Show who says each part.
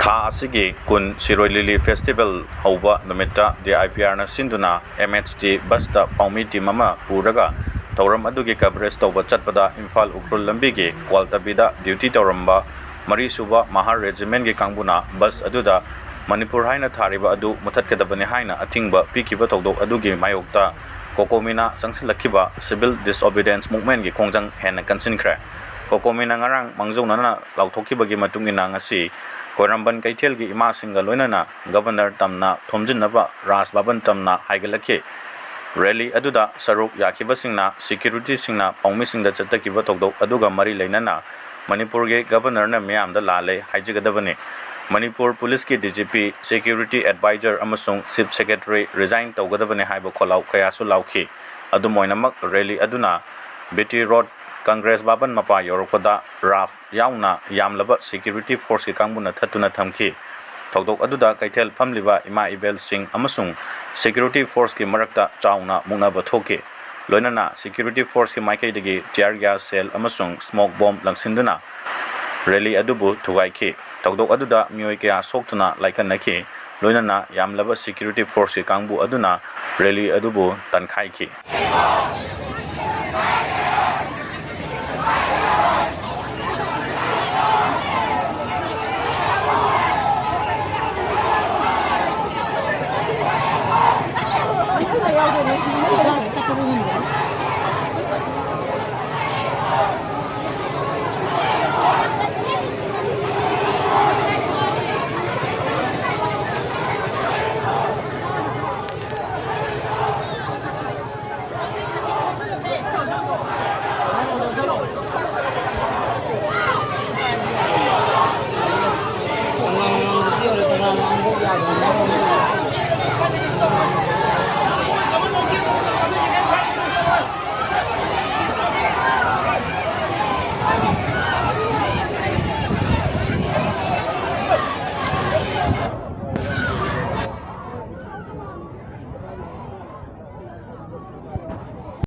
Speaker 1: Tha asigi kun Siroi Lili Festival hauba numita DIPR na sinduna MHD basta paumi team ama puraga tauram adugi coverage tauba chatpada Imphal Ukrul lambigi kwaltabida duty tauramba Mari Suba Mahar Regiment gi kangbuna bus aduda Manipur haina thariba adu muthatkadabani haina athingba pikiba tawdok adugi mayokta COCOMI na sangsilakiba Civil Disobedience Movement gi khongjang hena kansinkhre COCOMI na ngarang mangjona na lauthokibagi matungina ngasi Koramban Kaitel gi ima singa loinana Governor Tamna Thomjinaba Ras Baban Tamna haigalaki Rally aduda saruk yakiba singna security singna paumi singda chatakiba tawdok aduga mari leinana Manipur ge Governor na miyam da lale haijigadabani Manipur Police ki DGP Security Advisor amasung Chief Secretary resign tawgadabani haiba kholau kayasu lauki adu moinamak rally aduna BT Road Congress Baban Mapa Yorokada Raf Yauna Yamlaba Security Force ki kangbuna thatuna thamki tawdok aduda Kaitel famliba Ima Ibel Singh amasung Security Force ki marakta chauna mungnaba thoki loinana Security Force ki maikaidagi tear gas cell amasung smoke bomb langsinduna rally adubu thugaiki tawdok aduda mioi kya soktuna laikanaki loinana yamlaba Security Force ki kangbu aduna rally adubu tankhaiki